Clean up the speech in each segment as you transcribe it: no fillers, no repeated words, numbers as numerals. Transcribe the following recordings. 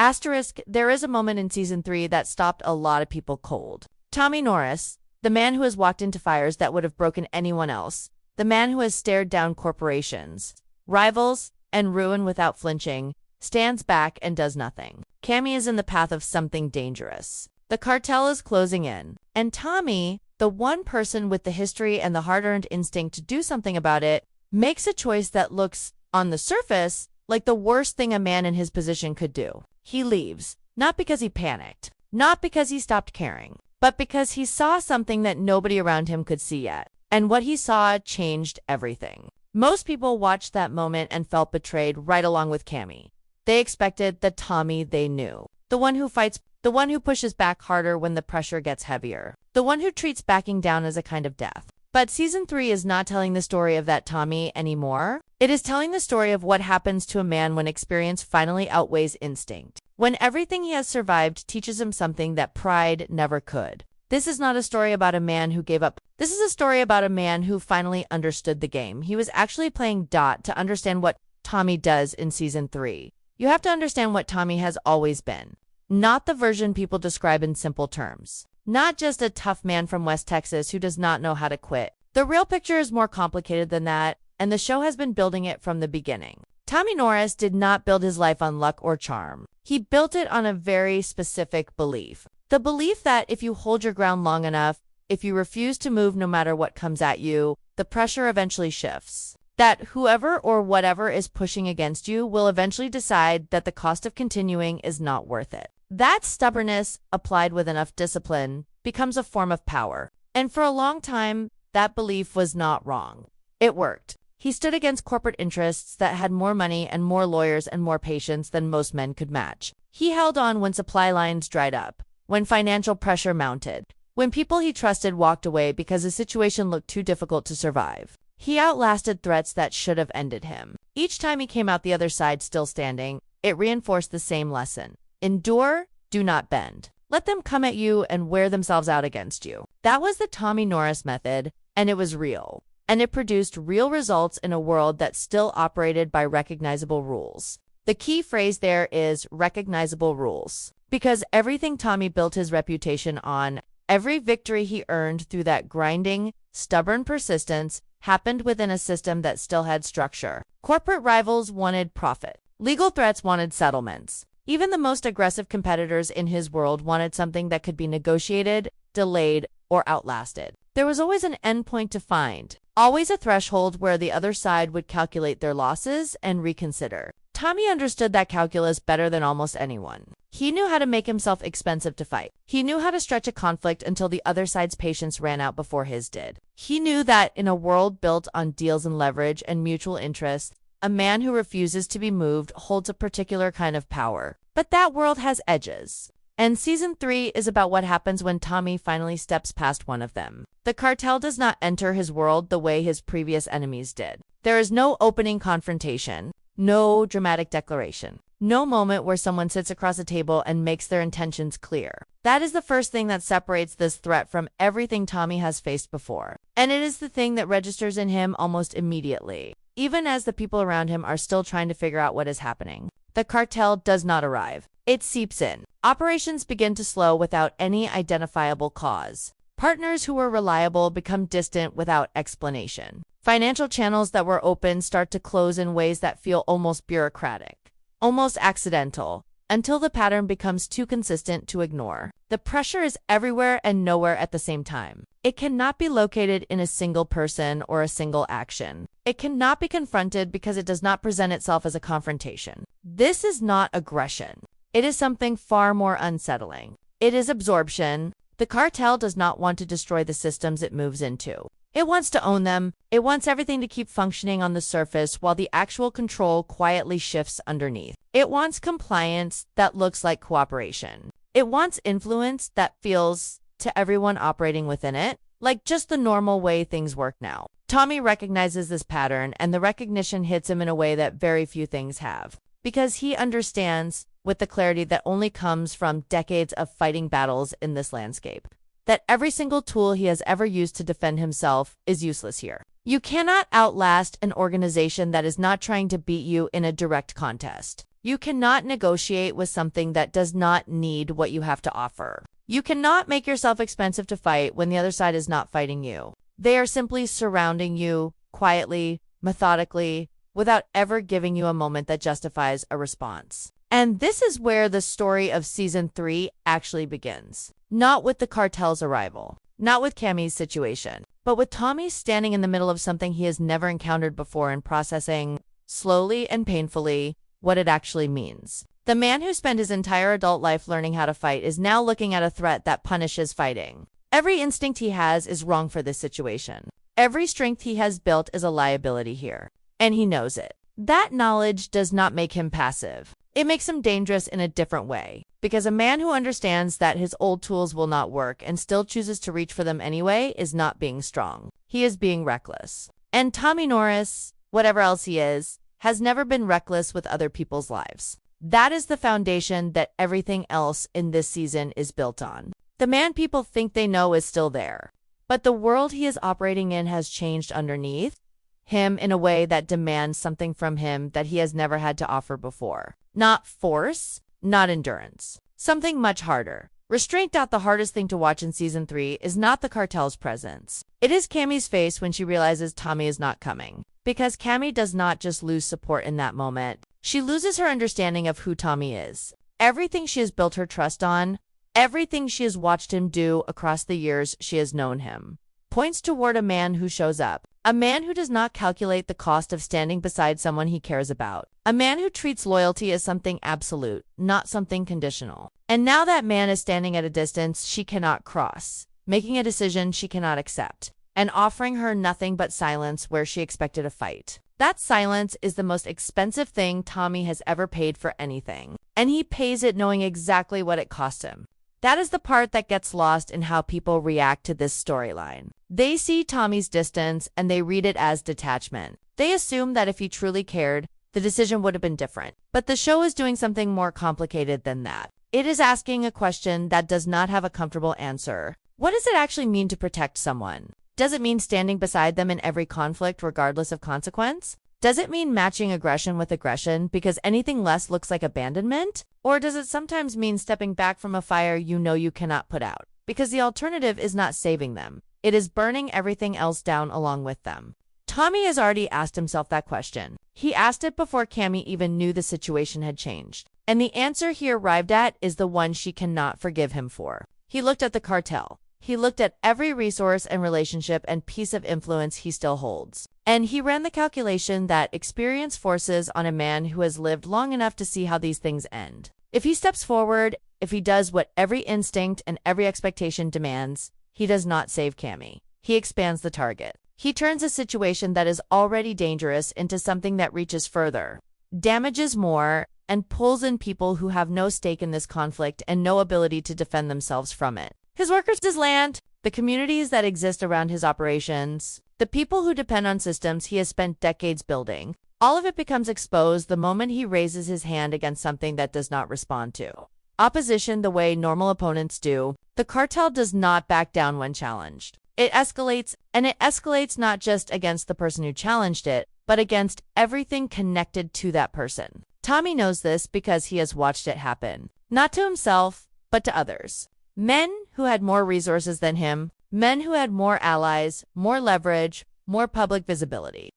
Asterisk, there is a moment in season 3 that stopped a lot of people cold. Tommy Norris, the man who has walked into fires that would have broken anyone else, the man who has stared down corporations, rivals, and ruin without flinching, stands back and does nothing. Cami is in the path of something dangerous. The cartel is closing in, and Tommy, the one person with the history and the hard-earned instinct to do something about it, makes a choice that looks, on the surface, like the worst thing a man in his position could do. He leaves, not because he panicked, not because he stopped caring, but because he saw something that nobody around him could see yet. And what he saw changed everything. Most people watched that moment and felt betrayed right along with Cami. They expected the Tommy they knew. The one who fights, the one who pushes back harder when the pressure gets heavier. The one who treats backing down as a kind of death. But season 3 is not telling the story of that Tommy anymore. It is telling the story of what happens to a man when experience finally outweighs instinct. When everything he has survived teaches him something that pride never could. This is not a story about a man who gave up. This is a story about a man who finally understood the game. He was actually playing dot to understand what Tommy does in season 3. You have to understand what Tommy has always been. Not the version people describe in simple terms. Not just a tough man from West Texas who does not know how to quit. The real picture is more complicated than that, and the show has been building it from the beginning. Tommy Norris did not build his life on luck or charm. He built it on a very specific belief. The belief that if you hold your ground long enough, if you refuse to move no matter what comes at you, the pressure eventually shifts. That whoever or whatever is pushing against you will eventually decide that the cost of continuing is not worth it. That stubbornness, applied with enough discipline, becomes a form of power. And for a long time, that belief was not wrong. It worked. He stood against corporate interests that had more money and more lawyers and more patience than most men could match. He held on when supply lines dried up, when financial pressure mounted, when people he trusted walked away because the situation looked too difficult to survive. He outlasted threats that should have ended him. Each time he came out the other side still standing, it reinforced the same lesson. Endure, do not bend. Let them come at you and wear themselves out against you. That was the Tommy Norris method, and it was real. And it produced real results in a world that still operated by recognizable rules. The key phrase there is recognizable rules. Because everything Tommy built his reputation on, every victory he earned through that grinding, stubborn persistence, happened within a system that still had structure. Corporate rivals wanted profit. Legal threats wanted settlements. Even the most aggressive competitors in his world wanted something that could be negotiated, delayed, or outlasted. There was always an endpoint to find, always a threshold where the other side would calculate their losses and reconsider. Tommy understood that calculus better than almost anyone. He knew how to make himself expensive to fight. He knew how to stretch a conflict until the other side's patience ran out before his did. He knew that in a world built on deals and leverage and mutual interest, a man who refuses to be moved holds a particular kind of power. But that world has edges. And season 3 is about what happens when Tommy finally steps past one of them. The cartel does not enter his world the way his previous enemies did. There is no opening confrontation, no dramatic declaration, no moment where someone sits across a table and makes their intentions clear. That is the first thing that separates this threat from everything Tommy has faced before. And it is the thing that registers in him almost immediately, even as the people around him are still trying to figure out what is happening. The cartel does not arrive. It seeps in. Operations begin to slow without any identifiable cause. Partners who were reliable become distant without explanation. Financial channels that were open start to close in ways that feel almost bureaucratic, almost accidental, until the pattern becomes too consistent to ignore. The pressure is everywhere and nowhere at the same time. It cannot be located in a single person or a single action. It cannot be confronted because it does not present itself as a confrontation. This is not aggression. It is something far more unsettling. It is absorption. The cartel does not want to destroy the systems it moves into. It wants to own them. It wants everything to keep functioning on the surface while the actual control quietly shifts underneath. It wants compliance that looks like cooperation. It wants influence that feels, to everyone operating within it, like just the normal way things work now. Tommy recognizes this pattern, and the recognition hits him in a way that very few things have. Because he understands, with the clarity that only comes from decades of fighting battles in this landscape, that every single tool he has ever used to defend himself is useless here. You cannot outlast an organization that is not trying to beat you in a direct contest. You cannot negotiate with something that does not need what you have to offer. You cannot make yourself expensive to fight when the other side is not fighting you. They are simply surrounding you quietly, methodically, without ever giving you a moment that justifies a response. And this is where the story of season 3 actually begins. Not with the cartel's arrival, not with Cami's situation, but with Tommy standing in the middle of something he has never encountered before and processing, slowly and painfully, what it actually means. The man who spent his entire adult life learning how to fight is now looking at a threat that punishes fighting. Every instinct he has is wrong for this situation. Every strength he has built is a liability here, and he knows it. That knowledge does not make him passive. It makes him dangerous in a different way, because a man who understands that his old tools will not work and still chooses to reach for them anyway is not being strong. He is being reckless. And Tommy Norris, whatever else he is, has never been reckless with other people's lives. That is the foundation that everything else in this season is built on. The man people think they know is still there, but the world he is operating in has changed underneath him in a way that demands something from him that he has never had to offer before. Not force, not endurance. Something much harder. Restraint. The hardest thing to watch in season 3 is not the cartel's presence. It is Cami's face when she realizes Tommy is not coming. Because Cami does not just lose support in that moment. She loses her understanding of who Tommy is. Everything she has built her trust on, everything she has watched him do across the years she has known him, points toward a man who shows up. A man who does not calculate the cost of standing beside someone he cares about. A man who treats loyalty as something absolute, not something conditional. And now that man is standing at a distance she cannot cross, making a decision she cannot accept, and offering her nothing but silence where she expected a fight. That silence is the most expensive thing Tommy has ever paid for anything, and he pays it knowing exactly what it cost him. That is the part that gets lost in how people react to this storyline. They see Tommy's distance and they read it as detachment. They assume that if he truly cared, the decision would have been different. But the show is doing something more complicated than that. It is asking a question that does not have a comfortable answer. What does it actually mean to protect someone? Does it mean standing beside them in every conflict regardless of consequence? Does it mean matching aggression with aggression because anything less looks like abandonment? Or does it sometimes mean stepping back from a fire you know you cannot put out? Because the alternative is not saving them. It is burning everything else down along with them. Tommy has already asked himself that question. He asked it before Cami even knew the situation had changed. And the answer he arrived at is the one she cannot forgive him for. He looked at the cartel. He looked at every resource and relationship and piece of influence he still holds. And he ran the calculation that experience forces on a man who has lived long enough to see how these things end. If he steps forward, if he does what every instinct and every expectation demands, he does not save Cami. He expands the target. He turns a situation that is already dangerous into something that reaches further, damages more, and pulls in people who have no stake in this conflict and no ability to defend themselves from it. His workers, his land, the communities that exist around his operations, the people who depend on systems he has spent decades building, all of it becomes exposed the moment he raises his hand against something that does not respond to opposition the way normal opponents do. The cartel does not back down when challenged. It escalates, and it escalates not just against the person who challenged it, but against everything connected to that person. Tommy knows this because he has watched it happen, not to himself, but to others. Men who had more resources than him, men who had more allies, more leverage, more public visibility.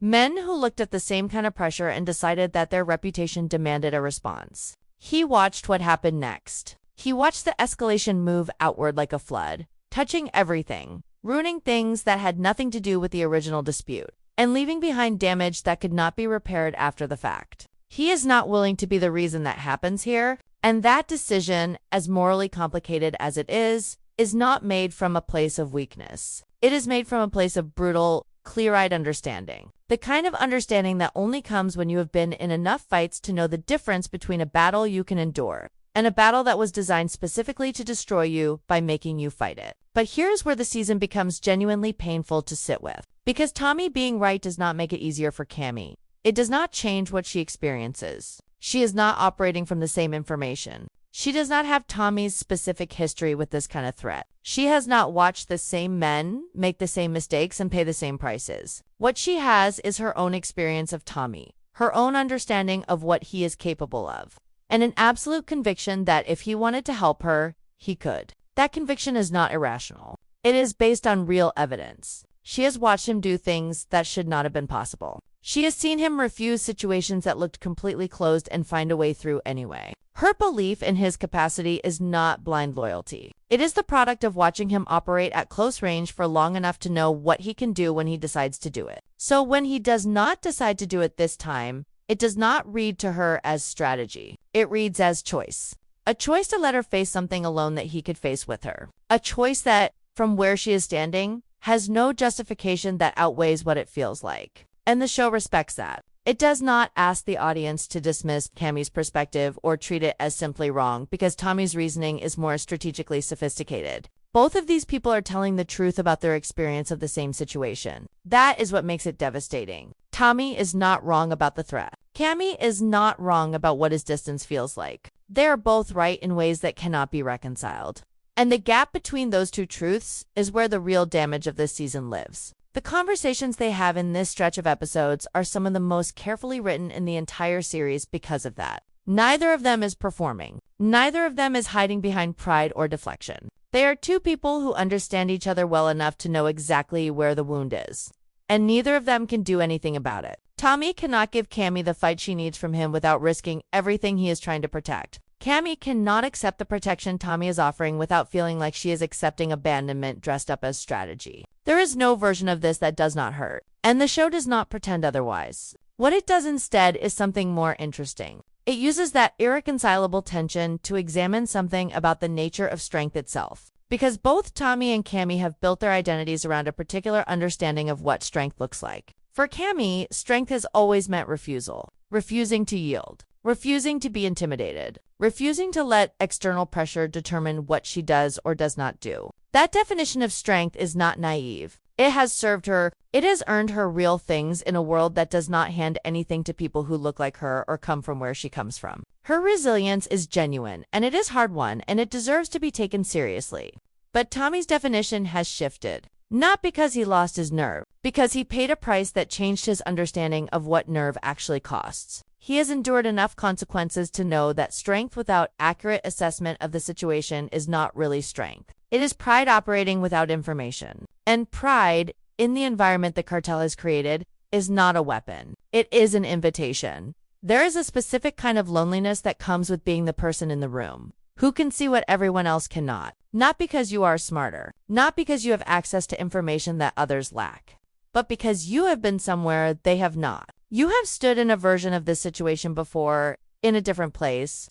Men who looked at the same kind of pressure and decided that their reputation demanded a response. He watched what happened next. He watched the escalation move outward like a flood, touching everything, ruining things that had nothing to do with the original dispute, and leaving behind damage that could not be repaired after the fact. He is not willing to be the reason that happens here, and that decision, as morally complicated as it is not made from a place of weakness. It is made from a place of brutal, clear-eyed understanding. The kind of understanding that only comes when you have been in enough fights to know the difference between a battle you can endure and a battle that was designed specifically to destroy you by making you fight it. But here's where the season becomes genuinely painful to sit with. Because Tommy being right does not make it easier for Cami. It does not change what she experiences. She is not operating from the same information. She does not have Tommy's specific history with this kind of threat. She has not watched the same men make the same mistakes and pay the same prices. What she has is her own experience of Tommy, her own understanding of what he is capable of, and an absolute conviction that if he wanted to help her, he could. That conviction is not irrational. It is based on real evidence. She has watched him do things that should not have been possible. She has seen him refuse situations that looked completely closed and find a way through anyway. Her belief in his capacity is not blind loyalty. It is the product of watching him operate at close range for long enough to know what he can do when he decides to do it. So when he does not decide to do it this time, it does not read to her as strategy. It reads as choice. A choice to let her face something alone that he could face with her. A choice that, from where she is standing, has no justification that outweighs what it feels like. And the show respects that. It does not ask the audience to dismiss Cami's perspective or treat it as simply wrong because Tommy's reasoning is more strategically sophisticated. Both of these people are telling the truth about their experience of the same situation. That is what makes it devastating. Tommy is not wrong about the threat. Cami is not wrong about what his distance feels like. They are both right in ways that cannot be reconciled. And the gap between those two truths is where the real damage of this season lives. The conversations they have in this stretch of episodes are some of the most carefully written in the entire series because of that. Neither of them is performing. Neither of them is hiding behind pride or deflection. They are two people who understand each other well enough to know exactly where the wound is. And neither of them can do anything about it. Tommy cannot give Cami the fight she needs from him without risking everything he is trying to protect. Cami cannot accept the protection Tommy is offering without feeling like she is accepting abandonment dressed up as strategy. There is no version of this that does not hurt, and the show does not pretend otherwise. What it does instead is something more interesting. It uses that irreconcilable tension to examine something about the nature of strength itself. Because both Tommy and Cami have built their identities around a particular understanding of what strength looks like. For Cami, strength has always meant refusal, refusing to yield, refusing to be intimidated, refusing to let external pressure determine what she does or does not do. That definition of strength is not naive. It has served her. It has earned her real things in a world that does not hand anything to people who look like her or come from where she comes from. Her resilience is genuine, and it is hard-won, and it deserves to be taken seriously. But Tommy's definition has shifted. Not because he lost his nerve, because he paid a price that changed his understanding of what nerve actually costs. He has endured enough consequences to know that strength without accurate assessment of the situation is not really strength. It is pride operating without information. And pride, in the environment the cartel has created, is not a weapon. It is an invitation. There is a specific kind of loneliness that comes with being the person in the room, who can see what everyone else cannot. Not because you are smarter, not because you have access to information that others lack, but because you have been somewhere they have not. You have stood in a version of this situation before, in a different place,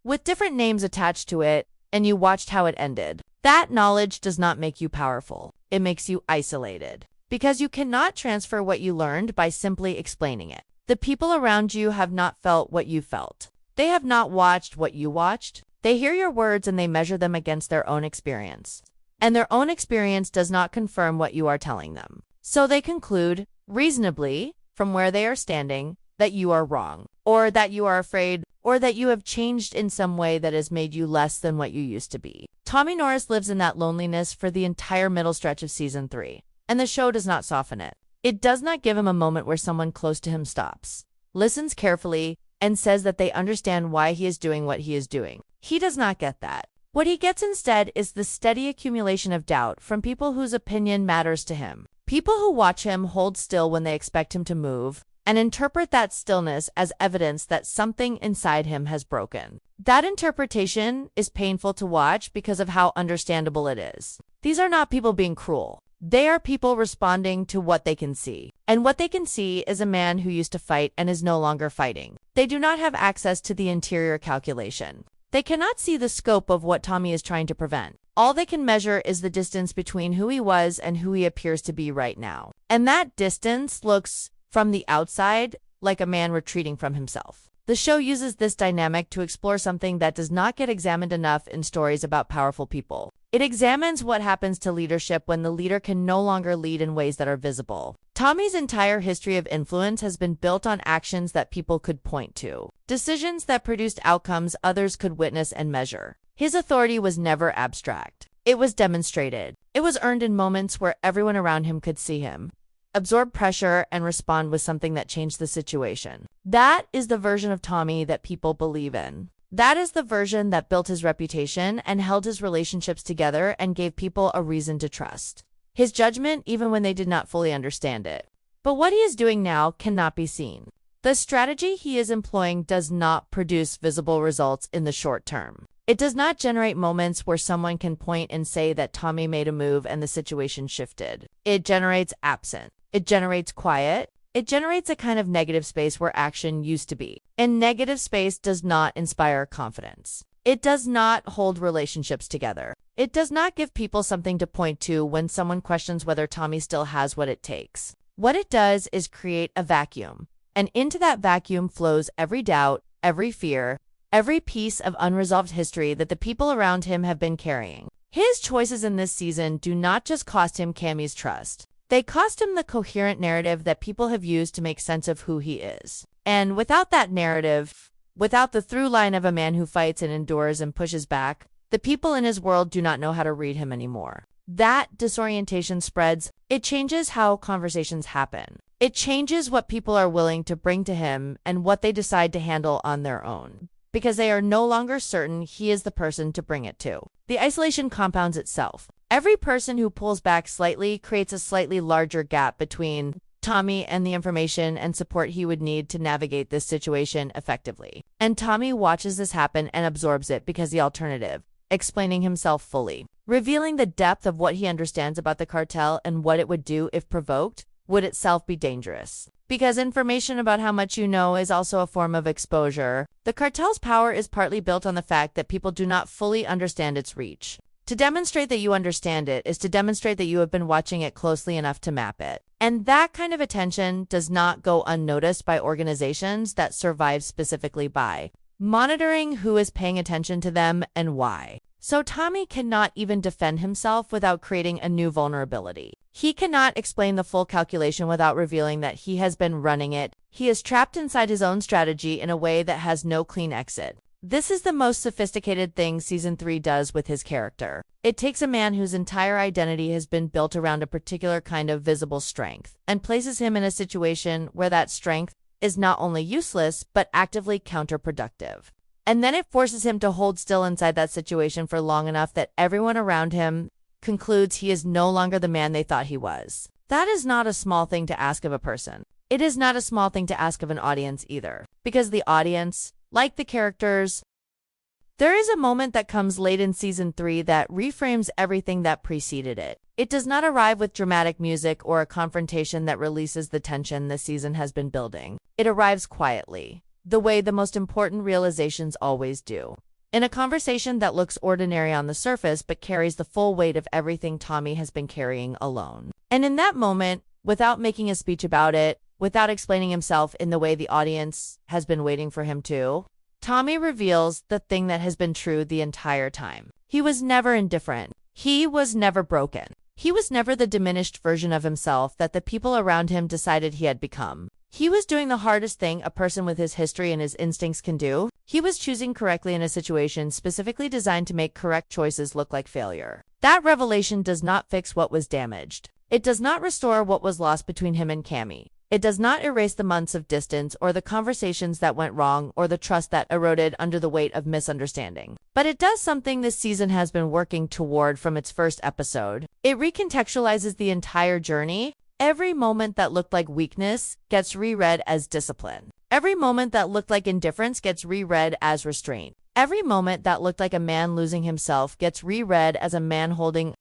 with different names attached to it, and you watched how it ended. That knowledge does not make you powerful. It makes you isolated, because you cannot transfer what you learned by simply explaining it. The people around you have not felt what you felt. They have not watched what you watched. They hear your words and they measure them against their own experience. And their own experience does not confirm what you are telling them. So they conclude, reasonably, from where they are standing, that you are wrong, or that you are afraid, or that you have changed in some way that has made you less than what you used to be. Tommy Norris lives in that loneliness for the entire middle stretch of season 3, and the show does not soften it. It does not give him a moment where someone close to him stops, listens carefully, and says that they understand why he is doing what he is doing. He does not get that. What he gets instead is the steady accumulation of doubt from people whose opinion matters to him. People who watch him hold still when they expect him to move, and interpret that stillness as evidence that something inside him has broken. That interpretation is painful to watch because of how understandable it is. These are not people being cruel. They are people responding to what they can see. And what they can see is a man who used to fight and is no longer fighting. They do not have access to the interior calculation. They cannot see the scope of what Tommy is trying to prevent. All they can measure is the distance between who he was and who he appears to be right now. And that distance looks, from the outside, like a man retreating from himself. The show uses this dynamic to explore something that does not get examined enough in stories about powerful people. It examines what happens to leadership when the leader can no longer lead in ways that are visible. Tommy's entire history of influence has been built on actions that people could point to, decisions that produced outcomes others could witness and measure. His authority was never abstract. It was demonstrated. It was earned in moments where everyone around him could see him. absorb pressure, and respond with something that changed the situation. That is the version of Tommy that people believe in. That is the version that built his reputation and held his relationships together and gave people a reason to trust his judgment even when they did not fully understand it. But what he is doing now cannot be seen. The strategy he is employing does not produce visible results in the short term. It does not generate moments where someone can point and say that Tommy made a move and the situation shifted. It generates absence. It generates quiet. It generates a kind of negative space where action used to be. And negative space does not inspire confidence. It does not hold relationships together. It does not give people something to point to when someone questions whether Tommy still has what it takes. What it does is create a vacuum. And into that vacuum flows every doubt, every fear, every piece of unresolved history that the people around him have been carrying. His choices in this season do not just cost him Cami's trust. They cost him the coherent narrative that people have used to make sense of who he is. And without that narrative, without the through line of a man who fights and endures and pushes back, the people in his world do not know how to read him anymore. That disorientation spreads. It changes how conversations happen. It changes what people are willing to bring to him and what they decide to handle on their own, because they are no longer certain he is the person to bring it to. The isolation compounds itself. Every person who pulls back slightly creates a slightly larger gap between Tommy and the information and support he would need to navigate this situation effectively. And Tommy watches this happen and absorbs it because the alternative, explaining himself fully, revealing the depth of what he understands about the cartel and what it would do if provoked, would itself be dangerous. Because information about how much you know is also a form of exposure. The cartel's power is partly built on the fact that people do not fully understand its reach. To demonstrate that you understand it is to demonstrate that you have been watching it closely enough to map it. And that kind of attention does not go unnoticed by organizations that survive specifically by monitoring who is paying attention to them and why. So Tommy cannot even defend himself without creating a new vulnerability. He cannot explain the full calculation without revealing that he has been running it. He is trapped inside his own strategy in a way that has no clean exit. This is the most sophisticated thing Season 3 does with his character. It takes a man whose entire identity has been built around a particular kind of visible strength and places him in a situation where that strength is not only useless, but actively counterproductive. And then it forces him to hold still inside that situation for long enough that everyone around him concludes he is no longer the man they thought he was. That is not a small thing to ask of a person. It is not a small thing to ask of an audience either, because the audience, like the characters, there is a moment that comes late in Season 3 that reframes everything that preceded it. It does not arrive with dramatic music or a confrontation that releases the tension the season has been building. It arrives quietly, the way the most important realizations always do. In a conversation that looks ordinary on the surface but carries the full weight of everything Tommy has been carrying alone. And in that moment, without making a speech about it, without explaining himself in the way the audience has been waiting for him to, Tommy reveals the thing that has been true the entire time. He was never indifferent. He was never broken. He was never the diminished version of himself that the people around him decided he had become. He was doing the hardest thing a person with his history and his instincts can do. He was choosing correctly in a situation specifically designed to make correct choices look like failure. That revelation does not fix what was damaged. It does not restore what was lost between him and Cami. It does not erase the months of distance or the conversations that went wrong or the trust that eroded under the weight of misunderstanding. But it does something this season has been working toward from its first episode. It recontextualizes the entire journey. Every moment that looked like weakness gets reread as discipline. Every moment that looked like indifference gets reread as restraint. Every moment that looked like a man losing himself gets reread as a man holding